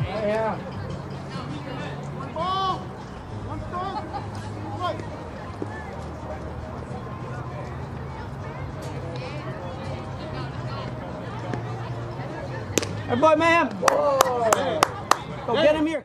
Yeah. One ball. One stroke. Right. Hey, boy, man. Go get him here.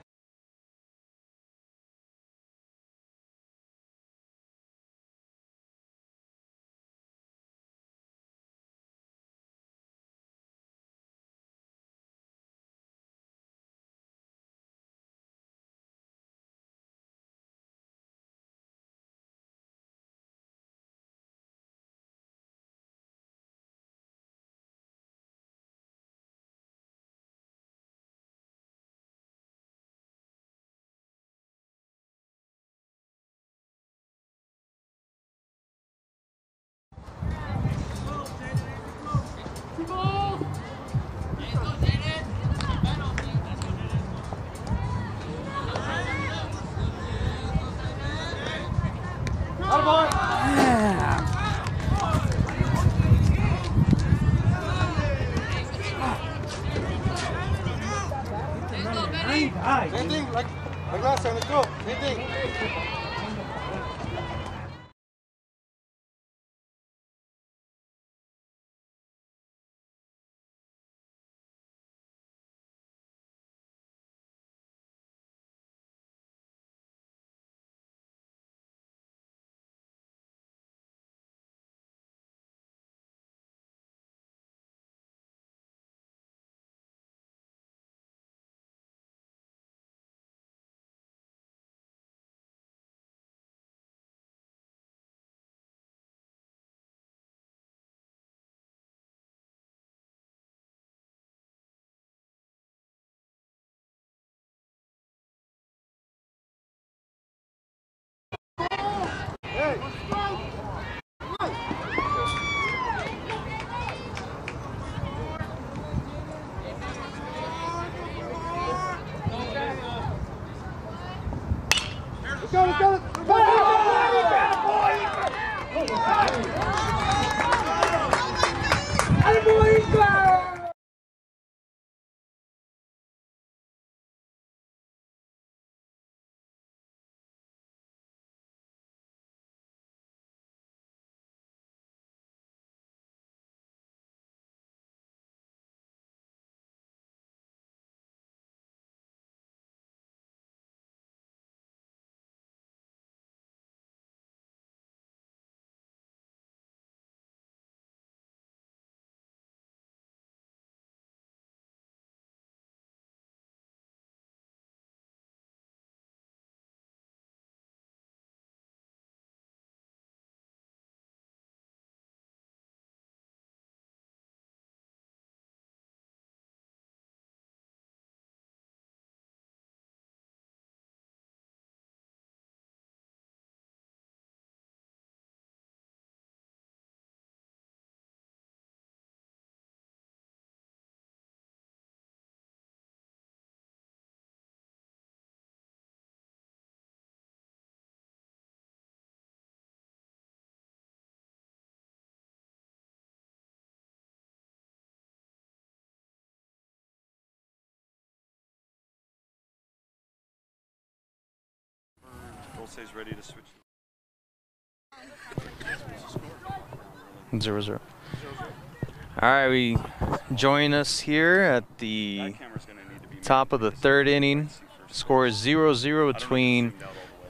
Same thing, like last time. Let's go. Same thing. Let's go. Dulce's ready to switch. 0-0. All right, we join us here at the top of the third inning. Score is 0-0 between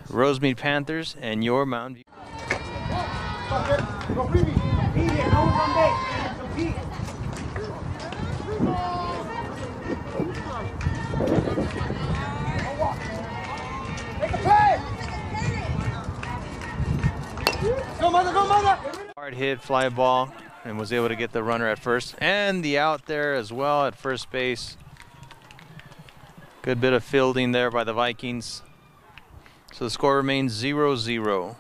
Rosemead Panthers and your Mountain View. Go freebie. Compete here. No one base. Compete. Make a play. Go, mother. Hard hit fly ball and was able to get the runner at first and the out there as well at first base. Good bit of fielding there by the Vikings. So the score remains 0-0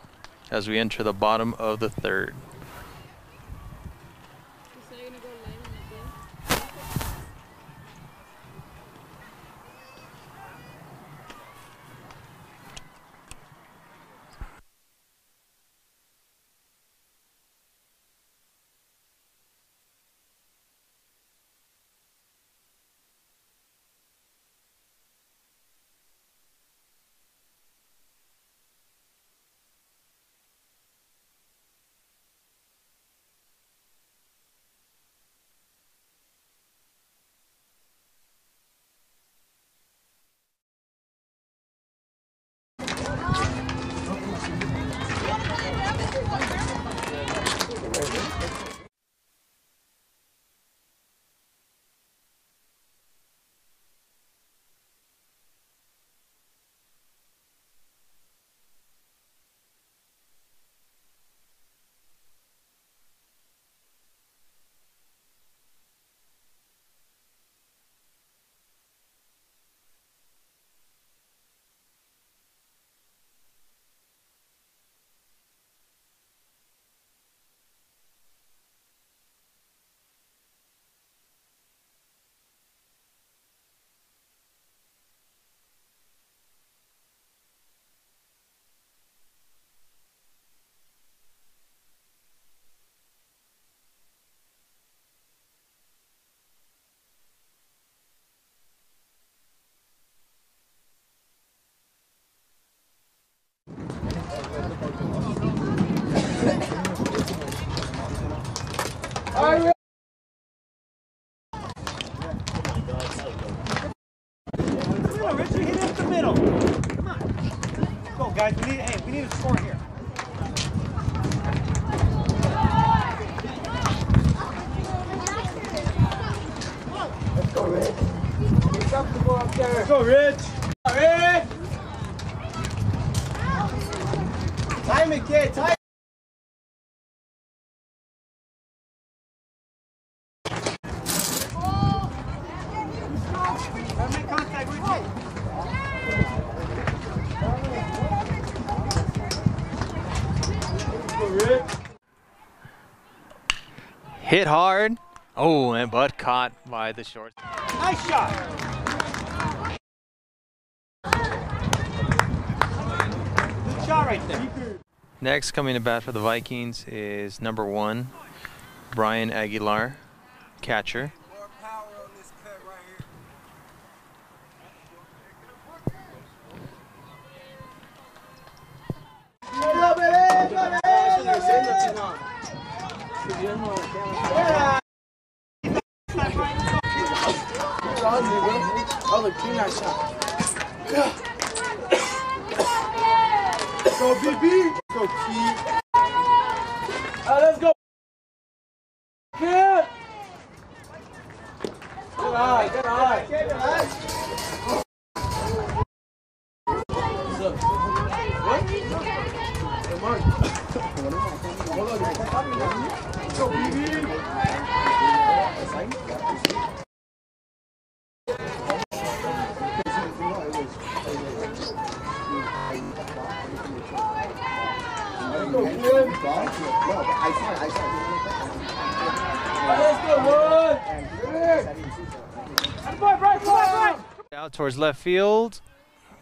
as we enter the bottom of the third. Richie, hit it up the middle. Come on. Go, guys. We need a score here. Let's go, Rich. It's comfortable up there. Let's go, Rich. Rich. Time it, kid. Time. Make contact, Richie. Hit hard. Oh, and but caught by the short. Nice shot. Good shot right there. Next coming to bat for the Vikings is number 1, Brian Aguilar, catcher. More power on this cut right here. Go, BB. Go, Keith. Let's go. Kid. Good eye, good eye. Go, BB. Out towards left field,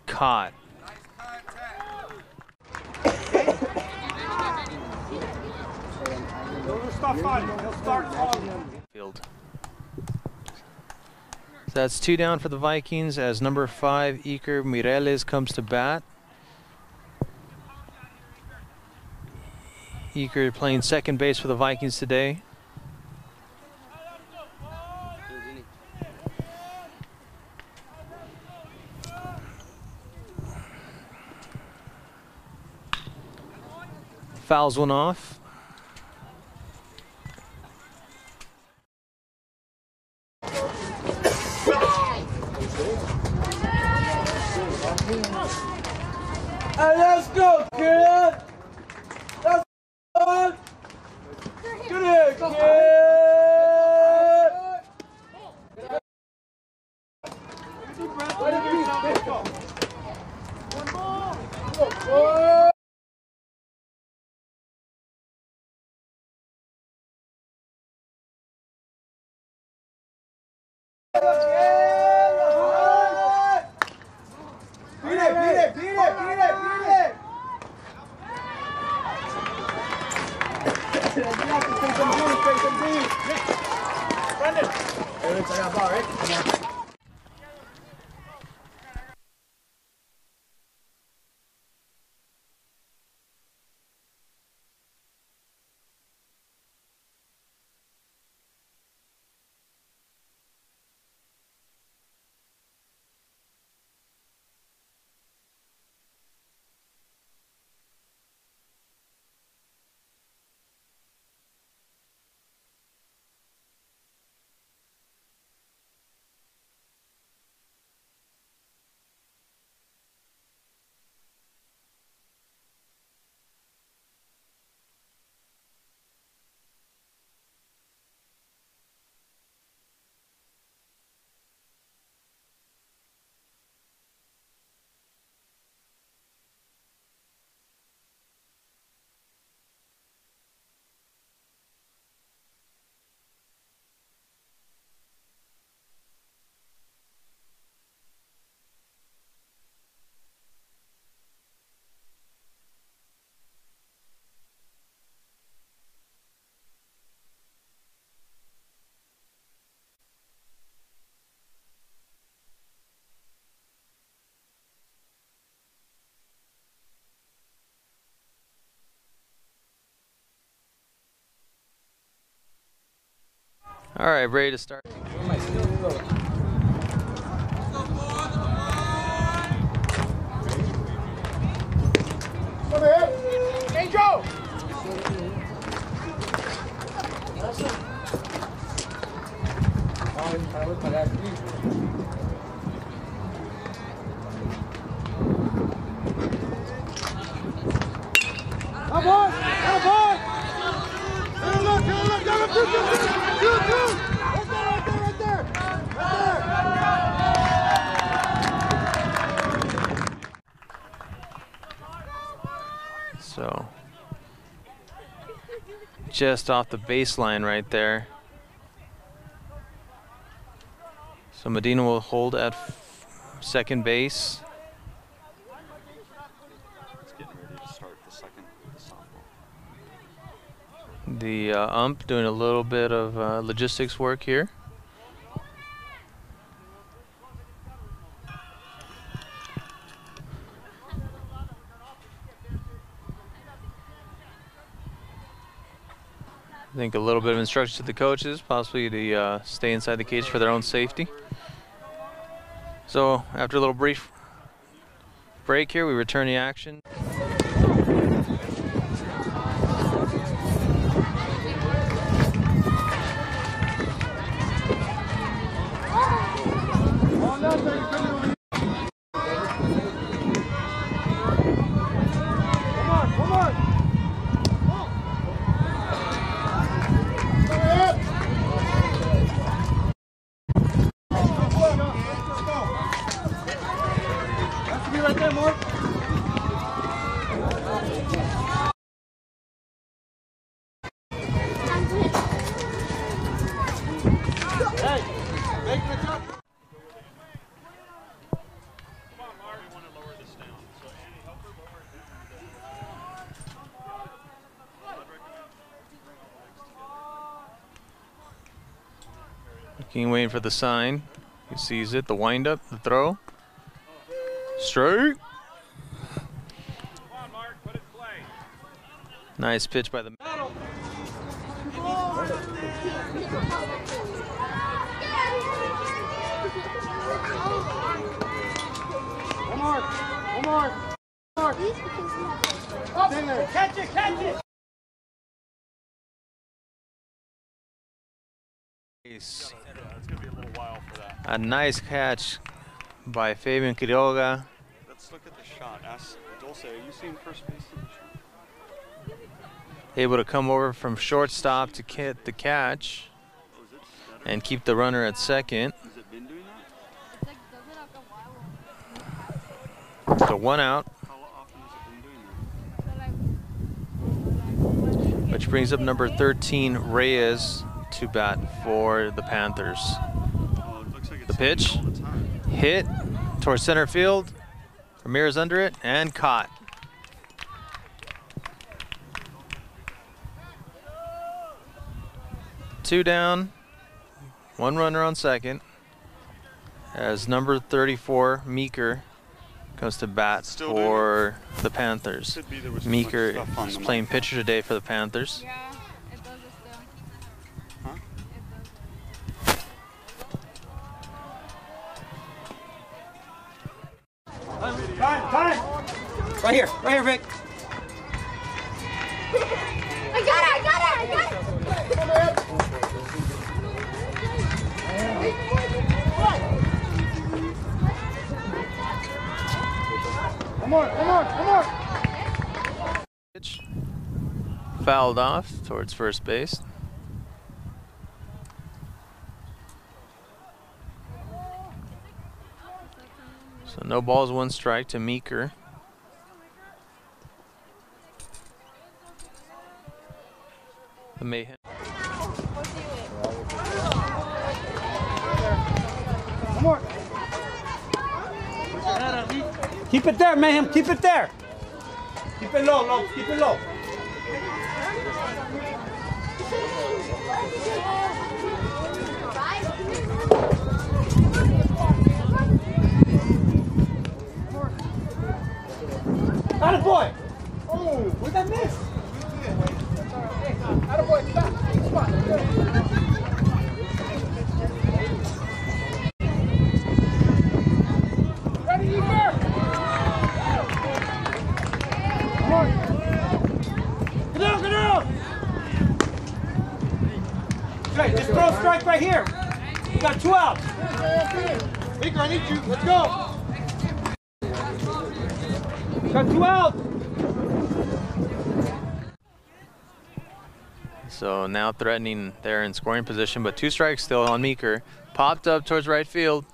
caught. Field. So that's 2 down for the Vikings as number 5, Iker Mireles, comes to bat. Iker playing second base for the Vikings today. Fouls one off. Let's go, kid! Let's go! Get it, kid! All right, ready to start. Come on! Come on! Hey, look! Two! Right there! So, just off the baseline right there. So Medina will hold at second base. It's getting ready to start the second softball. The ump doing a little bit of logistics work here. I think a little bit of instruction to the coaches, possibly to stay inside the cage for their own safety. So after a little brief break here, we return the action. Looking, waiting for the sign. He sees it, the windup, the throw. Straight. Nice pitch by the... One more! Catch it! It's going to be a little while for that. A nice catch by Fabian Quiroga. Let's look at the shot. Ask Dulce, are you seeing first base in the shot? Able to come over from shortstop to get the catch and keep the runner at second. Has it been doing that? So one out. How often has it been doing that? Which brings up number 13, Reyes, to bat for the Panthers. Oh, it looks like it's The pitch, all the time. hit towards center field. Ramirez under it and caught. Two down, one runner on second. As number 34, Meeker, comes to bat for the Panthers. Could be there was Meeker stuff on is the playing mic. pitcher today for the Panthers. Yeah, it does it still. Huh? Time! Right here, Vic. I got it! Come on! Pitch fouled off towards first base. So no balls, one strike to Meeker. The Mayhem. Come on! Keep it there, Mayhem. Keep it there. Keep it low. Keep it low. Attaboy! Oh, where'd that miss? Attaboy, stop! Spot! Ready, Eager! Come on! Get out! Okay, just throw a strike right here. You got 2 outs. Baker, I need you. Let's go. Got 2 out. So now threatening there in scoring position, but 2 strikes still on Meeker. Popped up towards right field.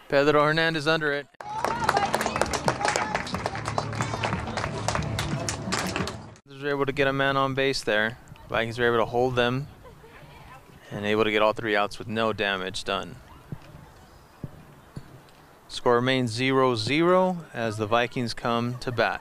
Pedro Hernandez under it. Were able to get a man on base there. Vikings were able to hold them and able to get all 3 outs with no damage done. Score remains 0-0 as the Vikings come to bat.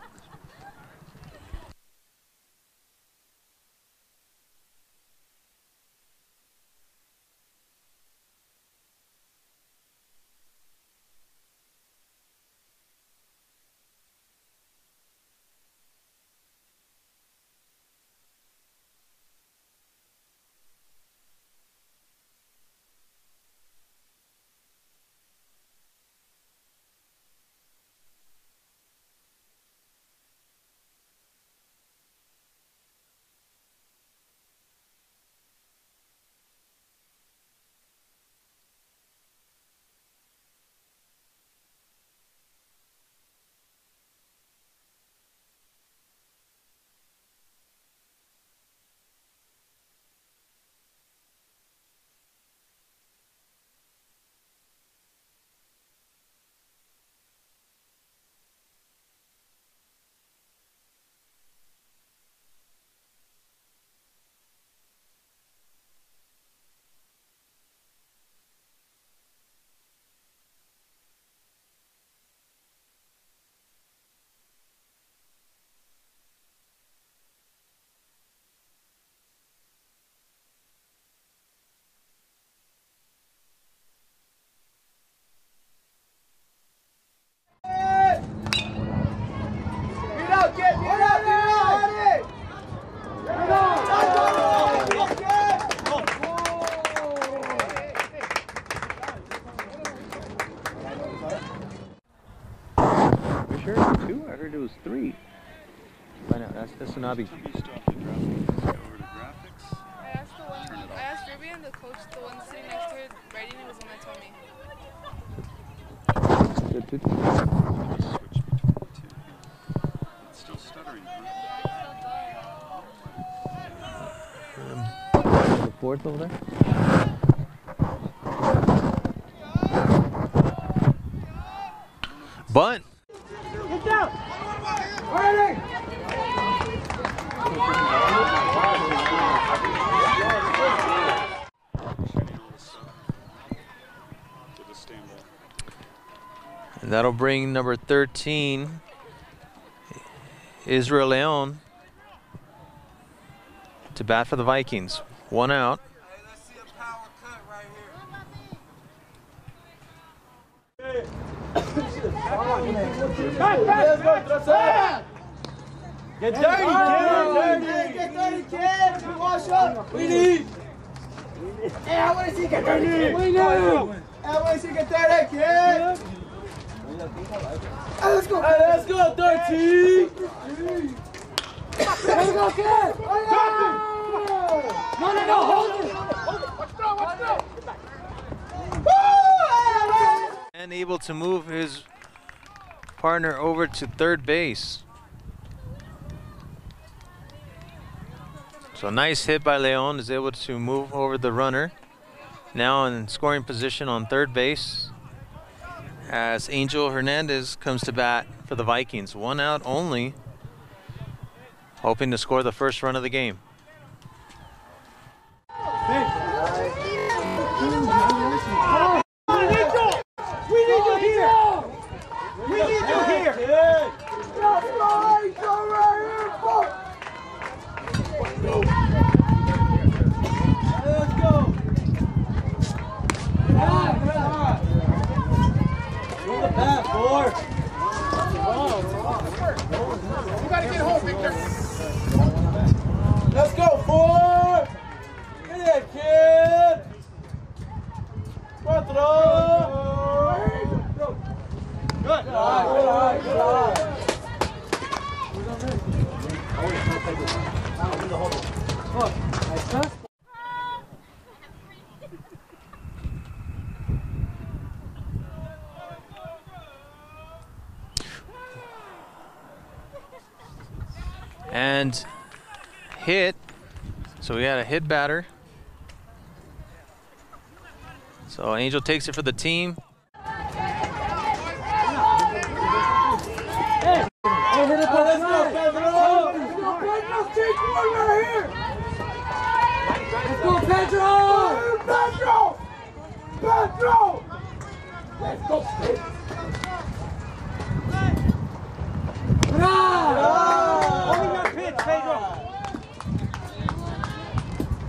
Sure, 2? I heard it was 3. Find out. That's Tsunabe. I asked Ruby and the coach, the one sitting next to her, writing it was when I told me. Good. It's still stuttering, huh? The 4th over there? Bunt! Get down. Ready. And that'll bring number 13, Israel Leon, to bat for the Vikings. 1 out. Let's see a power cut right here. Get dirty, kid. Get dirty, kid. Wash up. We need. Hey, I want to see get dirty, kid. We need. I want to see get dirty, kid. Hey, let's go. Hey, let's go, 13. Let's go, kid. No, hold it. Watch it. And able to move his partner over to third base. So nice hit by Leon, is able to move over the runner. Now in scoring position on third base as Angel Hernandez comes to bat for the Vikings. 1 out only, hoping to score the first run of the game. We need you here. Let's go. That 4. You gotta get home, Victor. Let's go, 4. Get it, kid. 4. Good. Good eye. And hit. So we had a hit batter. So Angel takes it for the team.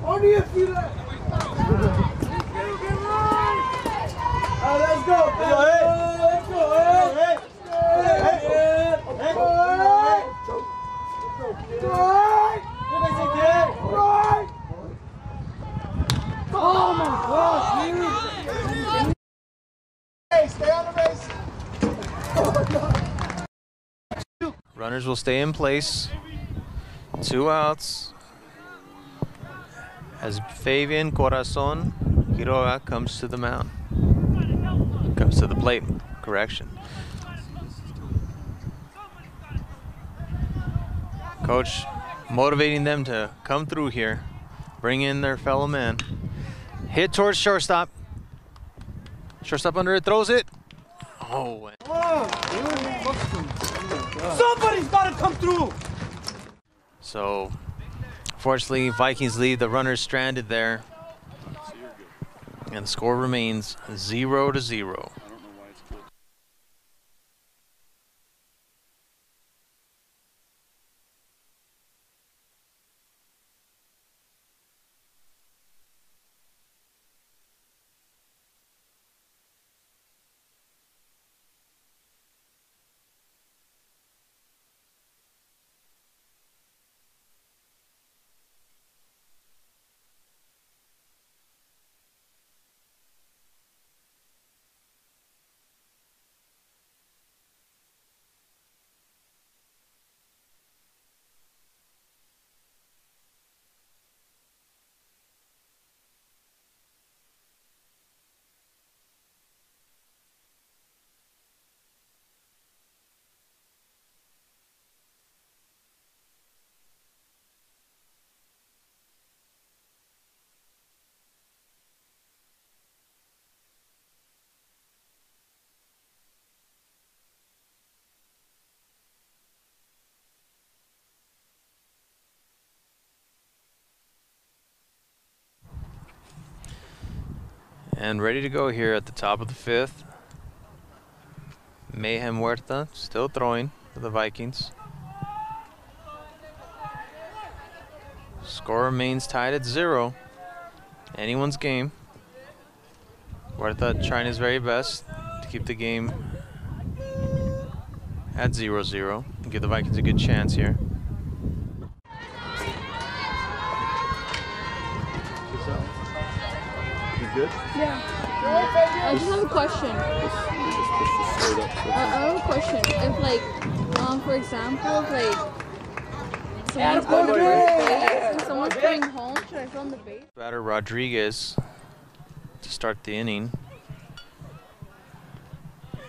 Only if you let. Let's go, Pedro. Let's go. Oh my gosh, dude. Hey, stay on the base. Runners will stay in place. 2 outs. As Fabian Corazon Quiroga comes to the mound. Comes to the plate. Correction. Coach motivating them to come through here. Bring in their fellow man. Hit towards shortstop. Shortstop under it, throws it. Oh. Somebody's got to come through. So, fortunately, Vikings leave the runners stranded there. And the score remains 0-0. And ready to go here at the top of the 5th. Mayhem Huerta still throwing for the Vikings. Score remains tied at 0. Anyone's game. Huerta trying his very best to keep the game at 0-0 and give the Vikings a good chance here. Good? Yeah. I just have a question. I have a question. If like, for example, if like someone's going to first base and someone's going home, should I fill in the base? Batter Rodriguez to start the inning.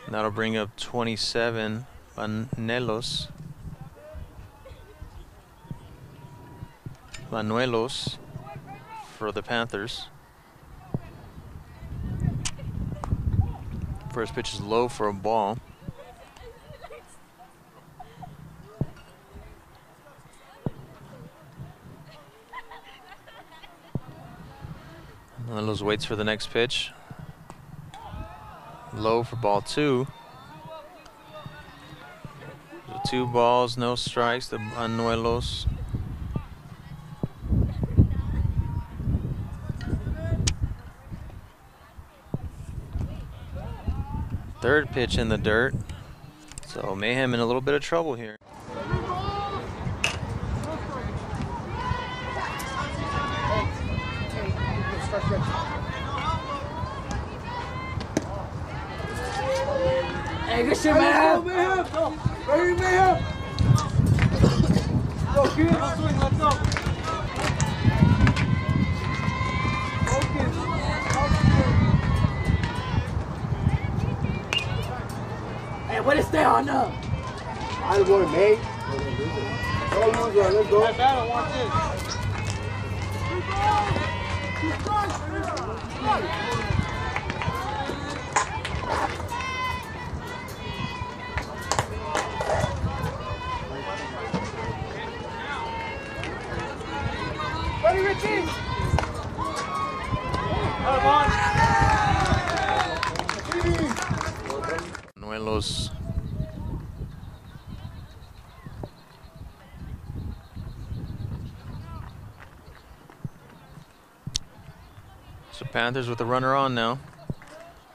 That'll bring up 27 Manuelos for the Panthers. First pitch is low for a ball. Manuelos waits for the next pitch. Low for ball 2. So 2 balls, no strikes to Manuelos. Third pitch in the dirt. So Mayhem in a little bit of trouble here. Hey, good shit, man. Go, Mayhem. Mayhem. Go, kid. Let's swing. Let's go. Hey, what is that on up? I was going to make. Let's go. That battle wants it. Ready, Richie? Nuelos. So Panthers with the runner on now,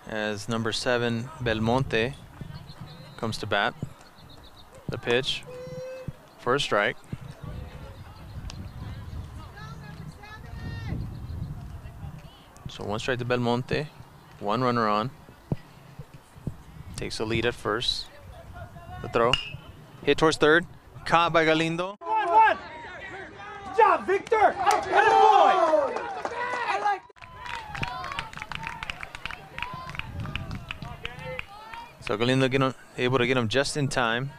as number 7 Belmonte comes to bat. The pitch for a strike. So 1 strike to Belmonte, 1 runner on. Takes the lead at first. The throw. Hit towards third. Caught by Galindo. 1-1. Good job, Victor. Good boy. So Galindo able to get him just in time.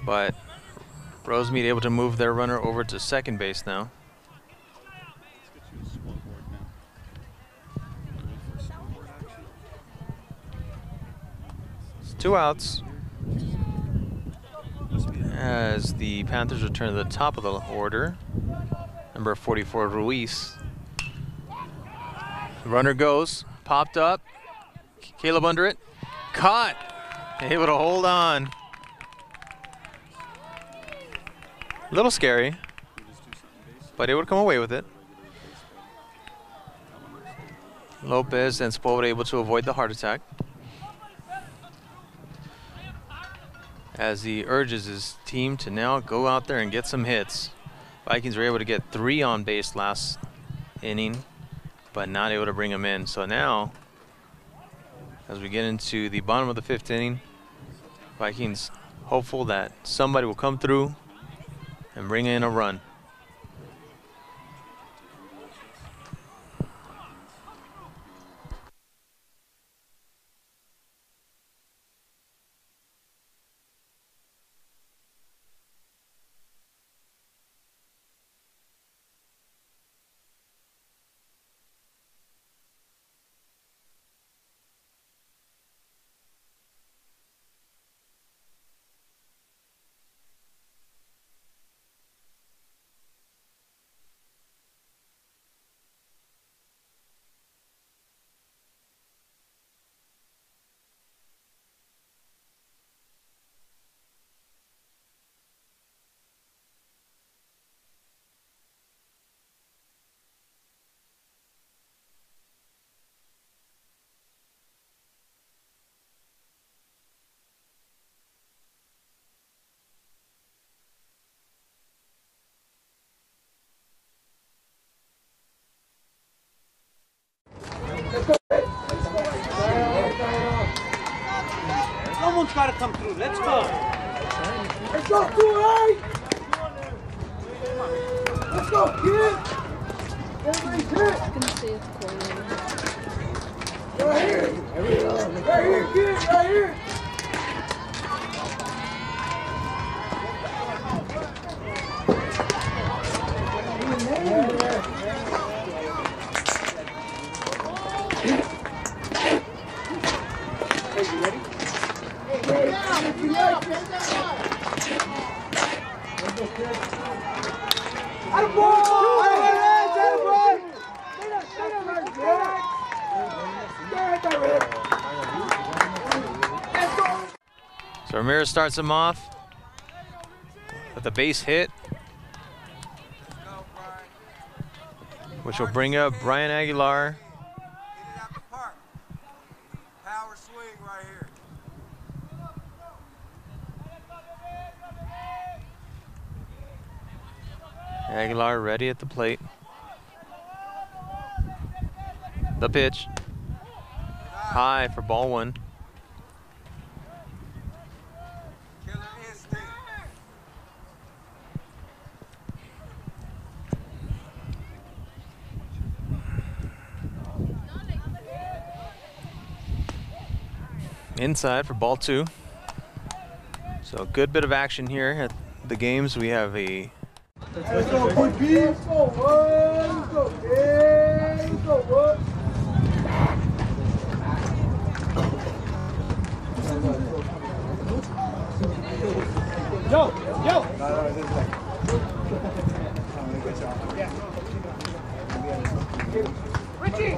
But Rosemead able to move their runner over to second base now. It's 2 outs as the Panthers return to the top of the order. Number 44 Ruiz. Runner goes, popped up. Caleb under it, caught, able to hold on. A little scary, but able to come away with it. Lopez and Spover able to avoid the heart attack, as he urges his team to now go out there and get some hits. Vikings were able to get 3 on base last inning, but not able to bring them in. So now, as we get into the bottom of the 5th inning, Vikings hopeful that somebody will come through and bring in a run. Someone's got to come through. Let's go. Let's go, right? Let's go, kid. Everybody's hit. I'm gonna say it's cold. Right here. Right here, kid. Right here. So Ramirez starts him off with a base hit, which will bring up Brian Aguilar. Power swing right here. Aguilar ready at the plate. The pitch. High for ball 1. Killer instinct. Inside for ball 2. So a good bit of action here at the games, we have a Let's go, boy, B. Let's go, let's go, let's go, Yo, yo. Richie.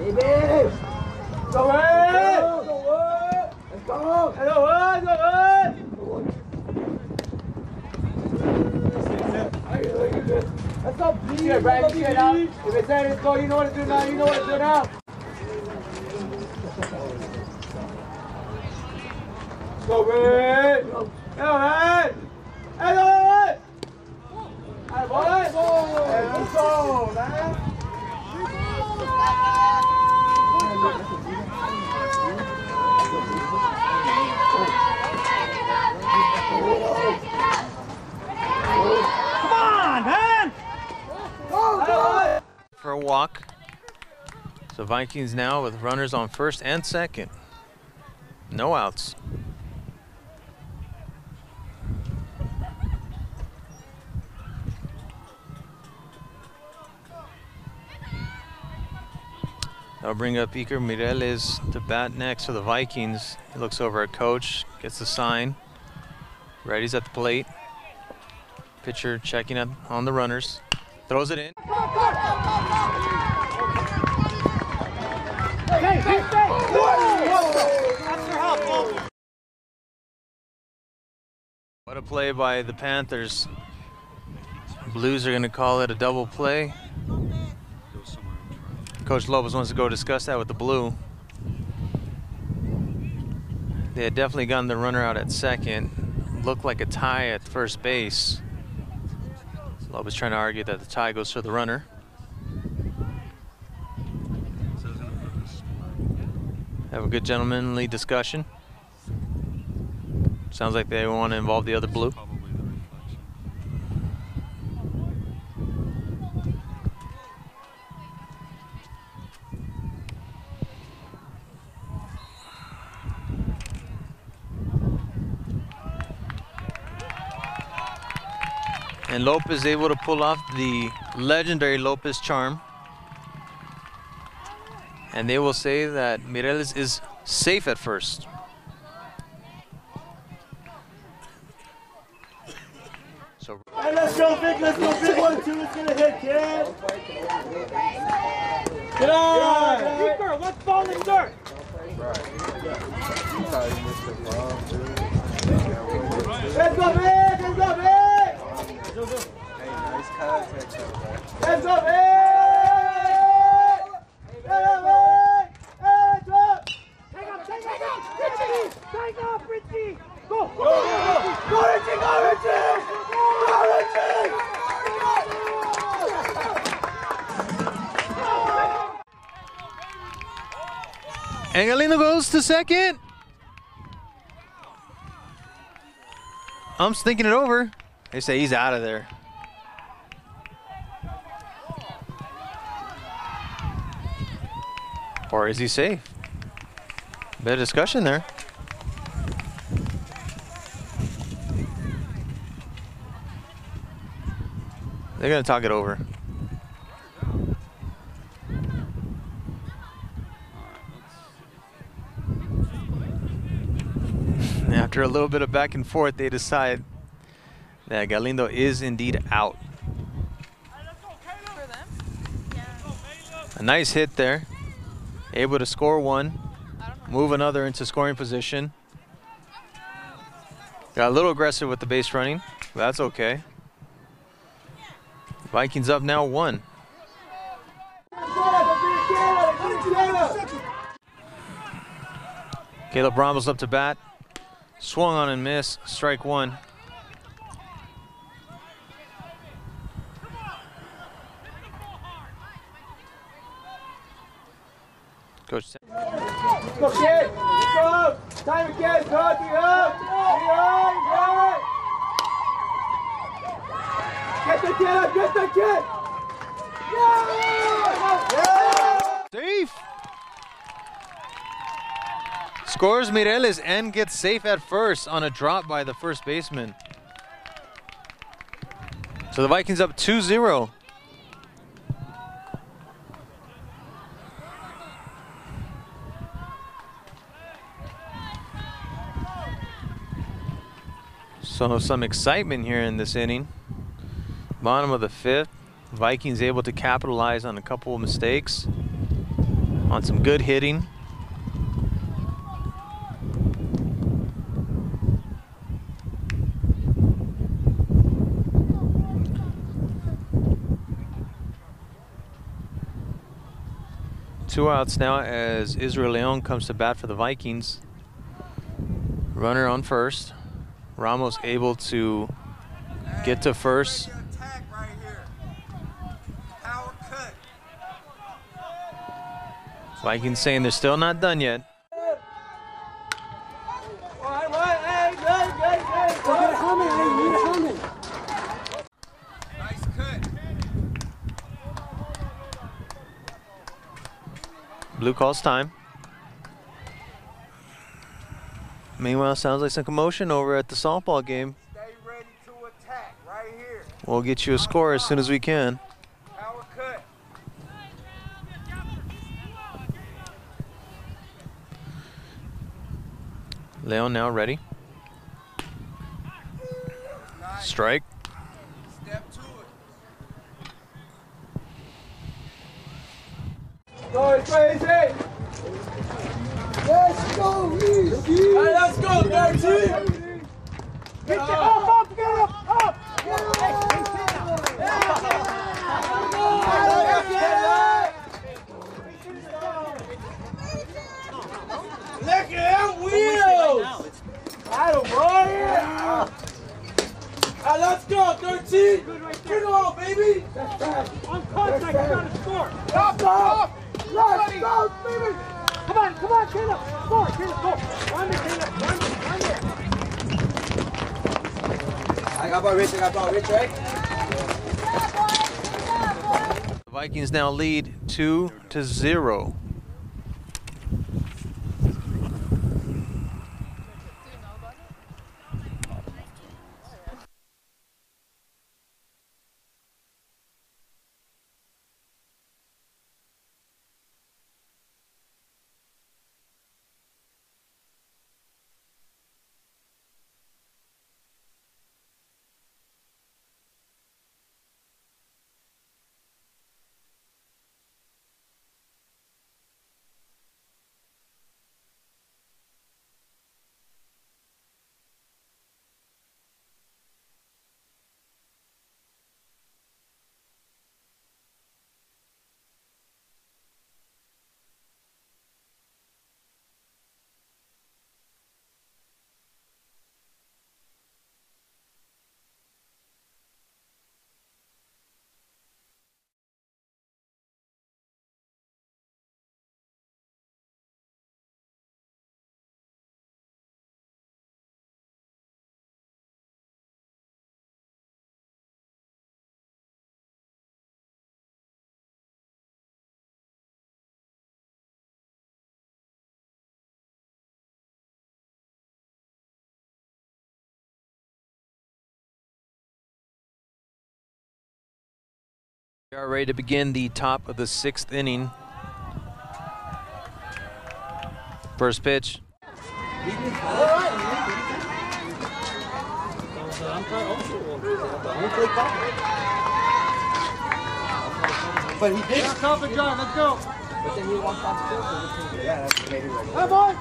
Hey, babe. Go ahead. Let's go. Hello, let's go, please. Yeah, Brian, you out. If it's there, let's go. You know what to do now. You know what to do now. Go, man. Hello, man. Hello, hey, boy. Let's go, man. Come on, man. for a walk. So Vikings now with runners on first and second. No outs. I'll bring up Iker Mireles to bat next for the Vikings. He looks over at coach, gets the sign. Ready's at the plate. Pitcher checking up on the runners. Throws it in. What a play by the Panthers. Blues are going to call it a double play. Coach Lopez wants to go discuss that with the Blue. They had definitely gotten the runner out at second. Looked like a tie at first base. Lopez trying to argue that the tie goes to the runner. Have a good gentlemanly discussion. Sounds like they want to involve the other Blue. And Lopez able to pull off the legendary Lopez charm. And they will say that Mireles is safe at first. So Hey, let's go, Vic. Let's go, Vic. 1-2. It's gonna hit, kid. Get on. Deep dirt. Let's fall in dirt. Let's go, Vic. Let's go, Vic. Hey, nice contact over there. Let's go, Vic. Let's go. Take off, Richie. Take off, Richie. Go, go, Go, Richie. Go, Richie. Go, Richie. and Galindo goes to second. Ump's thinking it over. They say he's out of there. Or is he safe? Bit of discussion there. They're gonna talk it over. After a little bit of back and forth, they decide that Galindo is indeed out. A nice hit there. Able to score one, move another into scoring position. Got a little aggressive with the base running, but that's okay. Vikings up now 1. Caleb Ramos up to bat. Swung on and missed. Strike 1. Coach. Go, kid. Go. Time it, kid. Go. 3 up. 3 up. Get the kid up. Get the kid. Yeah. Safe. Scores Mireles and gets safe at first on a drop by the first baseman. So the Vikings up 2-0. So some excitement here in this inning. Bottom of the fifth. Vikings able to capitalize on a couple of mistakes, on some good hitting. Two outs now as Israel Leon comes to bat for the Vikings. Runner on first. Ramos able to get to first. Vikings saying they're still not done yet. Nice cut. Blue calls time. Meanwhile, sounds like some commotion over at the softball game. Stay ready to attack right here. We'll get you a score as soon as we can. Power cut. Leon now ready. Nice. Strike. Step to it. Go crazy! Let's go, Easy! Hey, let's go, 13! Get it up, get it up! Look at them wheels! Battle, boy! Hey, let's go, 13! Bring it on, baby! On contact, you gotta score! Stop! Let's go, baby! Come on, Caleb! Score, Caleb, go! Run it, Caleb, run it! I got ball, Rich, right? The Vikings now lead 2-0. We are ready to begin the top of the sixth inning. First pitch. But he did. Stop it, John, let's go! But then he wants to. Yeah, that's maybe right. Come on!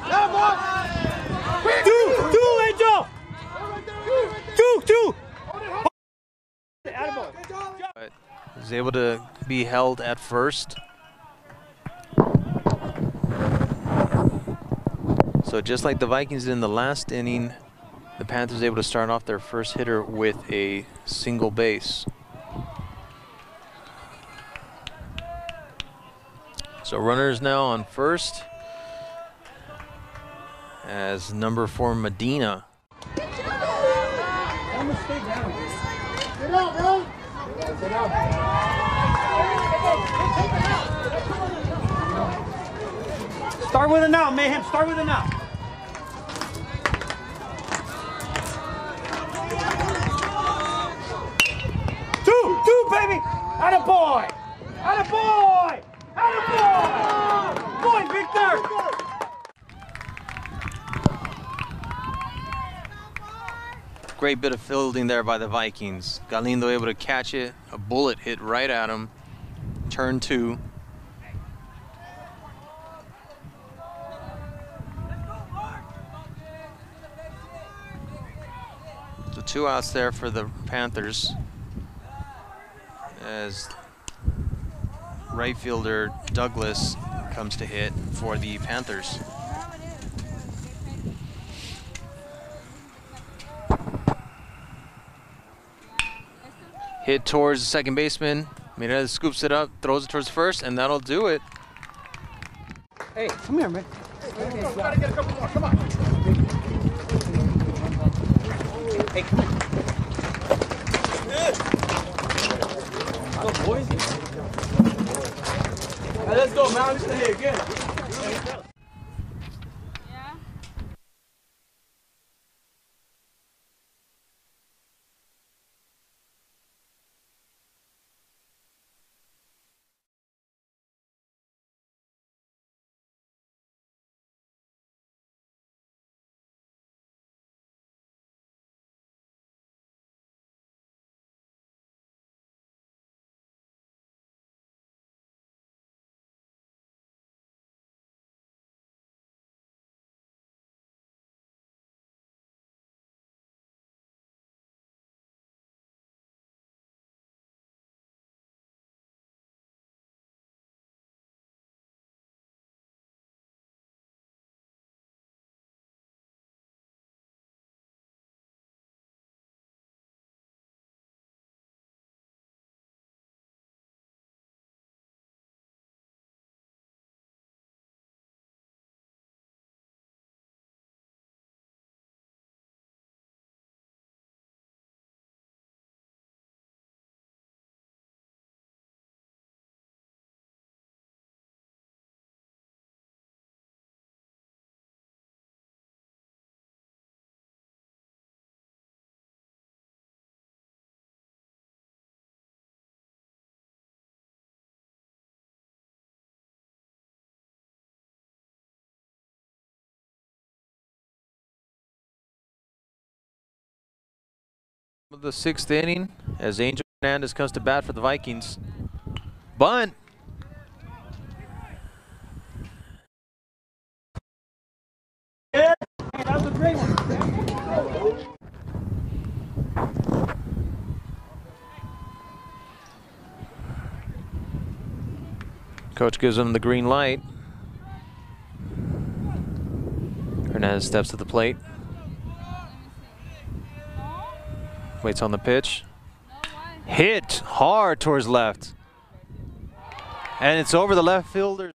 Two, Angel! Two! But is able to be held at first. So just like the Vikings did in the last inning, the Panthers able to start off their first hitter with a single base. So runners now on first as number 4 Medina. Get out, bro! Start with it now, Mayhem. Start with it now. Attaboy! Attaboy! Attaboy! Boy, Victor! Great bit of fielding there by the Vikings. Galindo able to catch it. A bullet hit right at him. Turn 2. So 2 outs there for the Panthers, as right fielder Douglas comes to hit for the Panthers. Hit towards the second baseman. Miranda scoops it up, throws it towards first, and that'll do it. Hey, come here, man. We gotta get a couple more. Come on. Hey, come here. Go, boys. Hey, let's go, man. Let's stay here again. The 6th inning, as Angel Hernandez comes to bat for the Vikings. Bunt. Yeah, that was a great one. Coach gives him the green light. Hernandez steps to the plate. Waits on the pitch. Hit hard towards left. And it's over the left fielder.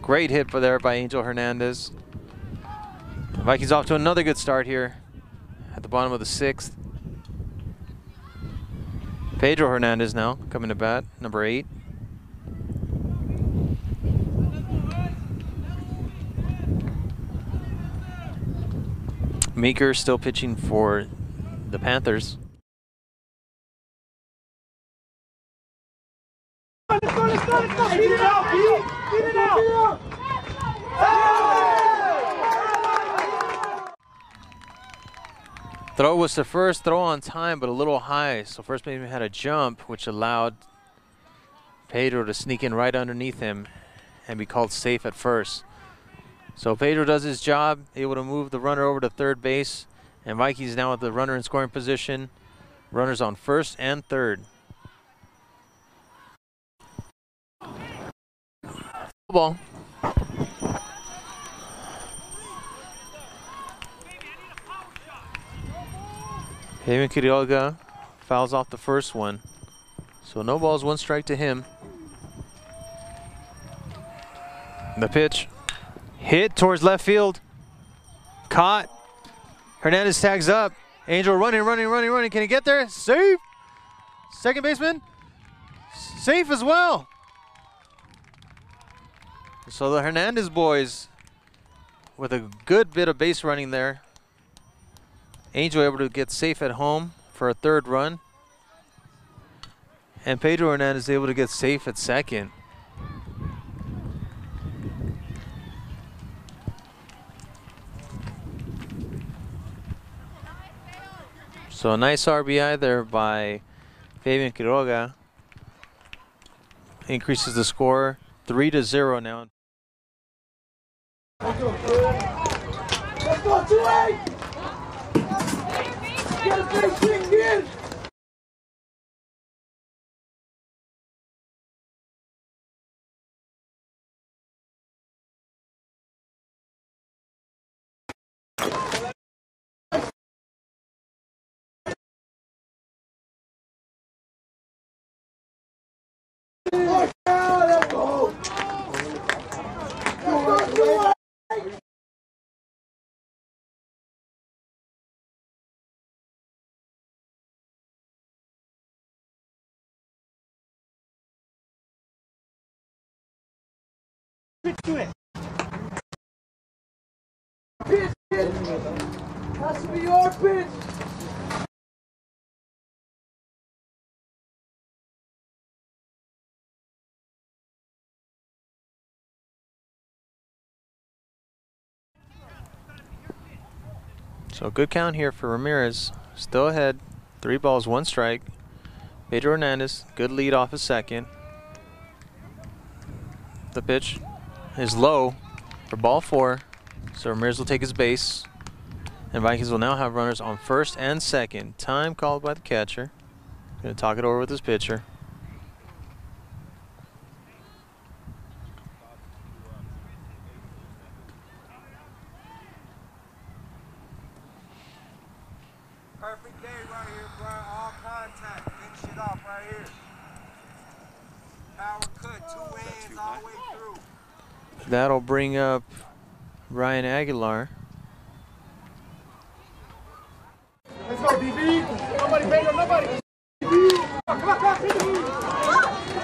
Great hit for there by Angel Hernandez. The Vikings off to another good start here at the bottom of the 6th. Pedro Hernandez now coming to bat, number 8. Meeker still pitching for the Panthers. Let's go, let's go, let's go. Beat it out, Pete. Beat it out. Throw was the first throw on time, but a little high. So first baseman had a jump, which allowed Pedro to sneak in right underneath him and be called safe at first. So Pedro does his job, able to move the runner over to third base, and Vikings now with the runner in scoring position. Runners on first and third. Ball. Jaime Quiroga fouls off the first one. So no balls, 1 strike to him. The pitch. Hit towards left field. Caught. Hernandez tags up. Angel running. Can he get there? Safe. Second baseman. Safe as well. So the Hernandez boys with a good bit of base running there. Angel able to get safe at home for a third run. And Pedro Hernandez able to get safe at second. So a nice RBI there by Fabian Quiroga. Increases the score 3-0 now. Let's go, 2-8! Get a big kick, kid! Pitch to it. Pitch, pitch! Has to be your pitch! So good count here for Ramirez. Still ahead. 3 balls, 1 strike. Pedro Hernandez, good lead off his second. The pitch is low for ball 4. So Ramirez will take his base. And Vikings will now have runners on first and second. Time called by the catcher. Gonna talk it over with his pitcher. Perfect day right here, bro. All contact. Finish it off right here. Power cut, 2 hands all the way through. That'll bring up Ryan Aguilar. Let's go, DB! Nobody, Pedro, nobody! Come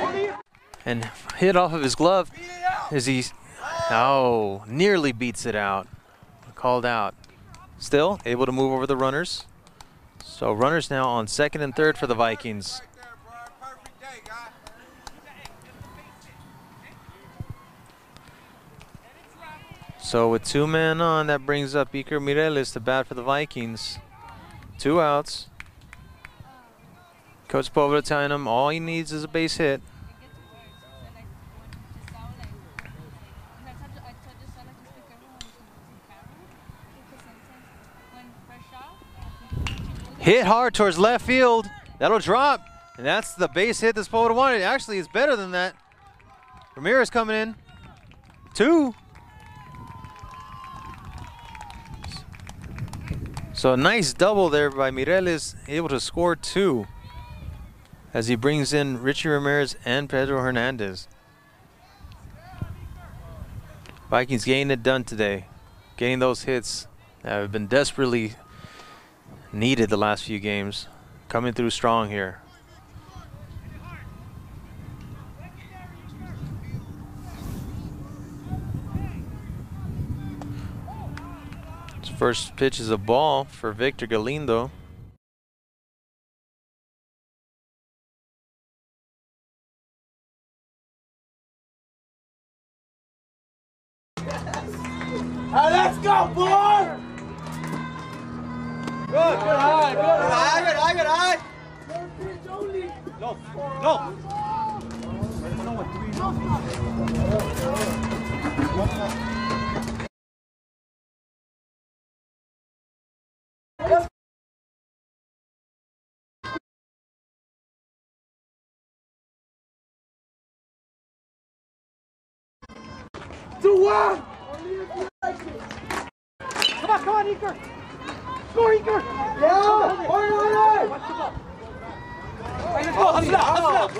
on, And hit off of his glove as he nearly beats it out. Called out. Still able to move over the runners. So runners now on second and third for the Vikings. Perfect day, guy. So with 2 men on, that brings up Iker Mireles to bat for the Vikings. 2 outs. Coach Poveda telling him all he needs is a base hit. Hit hard towards left field. That'll drop. And that's the base hit that Poveda wanted. Actually, it's better than that. Ramirez coming in. 2. So a nice double there by Mireles, able to score 2 as he brings in Richie Ramirez and Pedro Hernandez. Vikings getting it done today, getting those hits that have been desperately needed the last few games, coming through strong here. First pitch is a ball for Victor Galindo. Let's go, boy! Good eye, good eye. Good pitch only. No. Come on, Iker. Score, Iker. Yeah, all right. Let's go, hustle out.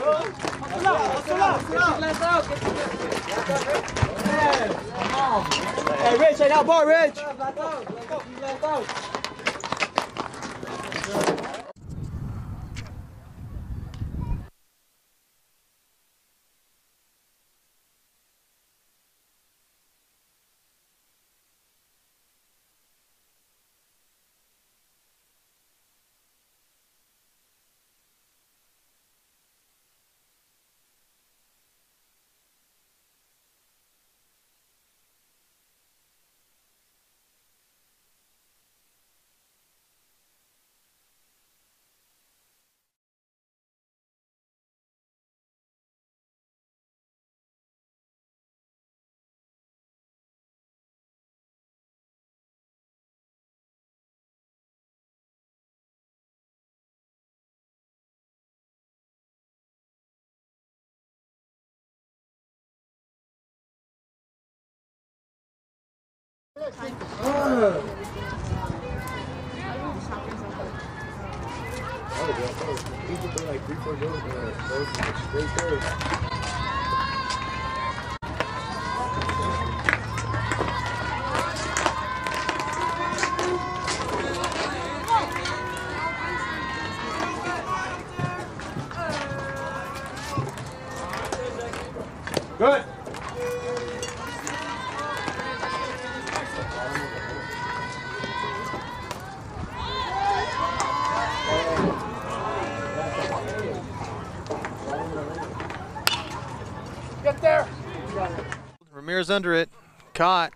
Hey, Rich, hey, that ball, Rich. Good. Get there. Ramirez under it. Caught.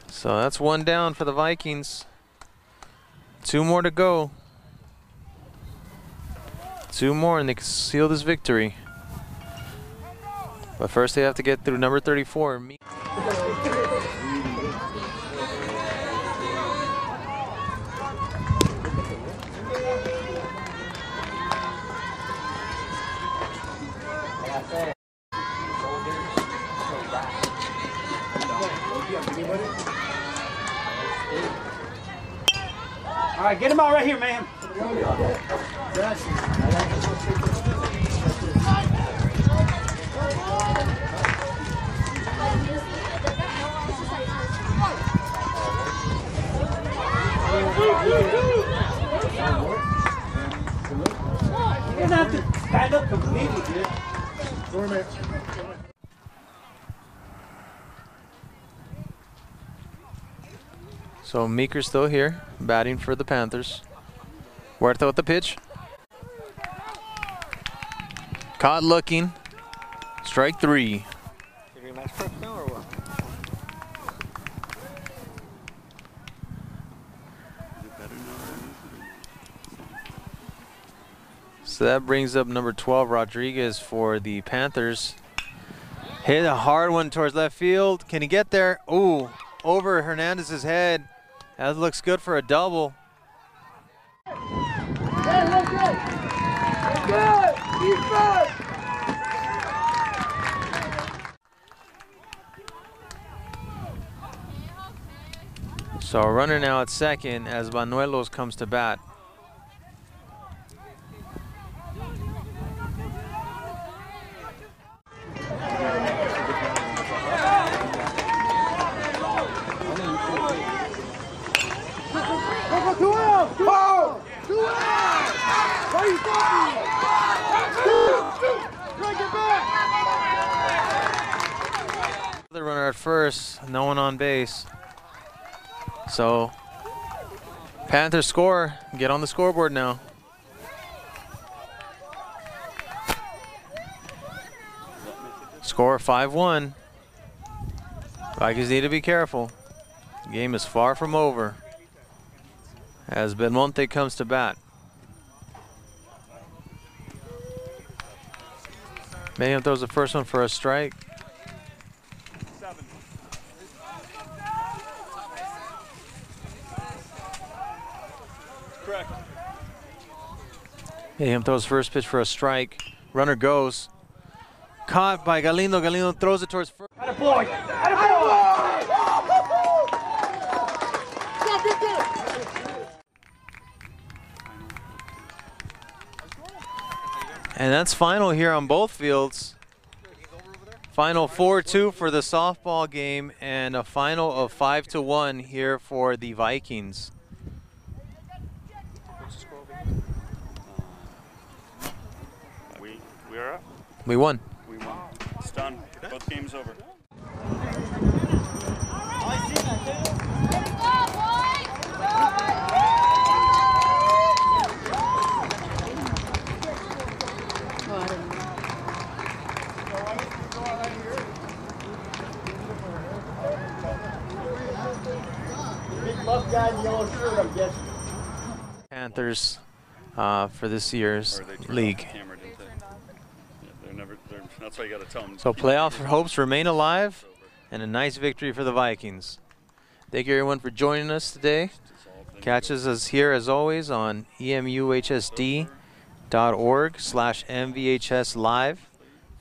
So that's one down for the Vikings. 2 more to go. 2 more and they can seal this victory. But first they have to get through number 34. All right, get him out right here, man. You're gonna have to stand up completely, dude. So Meeker's still here, batting for the Panthers. Huerta with the pitch. Caught looking. Strike 3. So that brings up number 12, Rodriguez, for the Panthers. Hit a hard one towards left field. Can he get there? Ooh, over Hernandez's head. That looks good for a double. So a runner now at second as Banuelos comes to bat. The runner at first, no one on base. So Panthers score, get on the scoreboard now. Score 5-1. Vikings need to be careful. The game is far from over as Belmonte comes to bat. Mayhem throws the first one for a strike. Correct. Mayhem throws first pitch for a strike. Runner goes. Caught by Galindo. Galindo throws it towards first. Attaboy! Attaboy! And that's final here on both fields. Final 4-2 for the softball game and a final of 5-1 here for the Vikings. We are up. We won. We won. It's done. Both games over. Panthers for this year's league. That's why you got to tell them. So playoff hopes remain alive and a nice victory for the Vikings. Thank you everyone for joining us today. Catch us here as always on emuhsd.org/MVHS live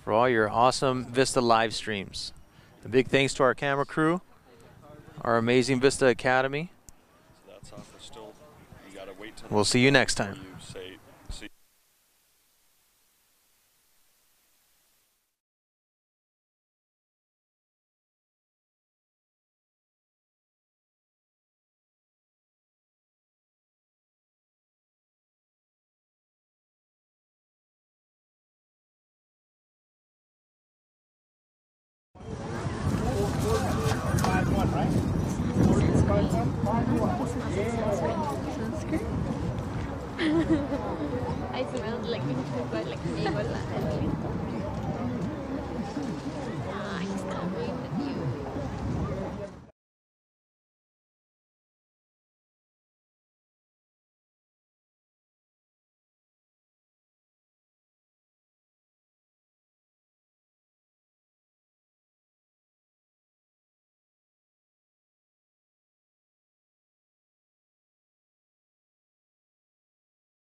for all your awesome Vista live streams. A big thanks to our camera crew, our amazing Vista Academy. So that's off. We're still, you gotta wait till We'll see you next time. you say, see. I smelled like navel.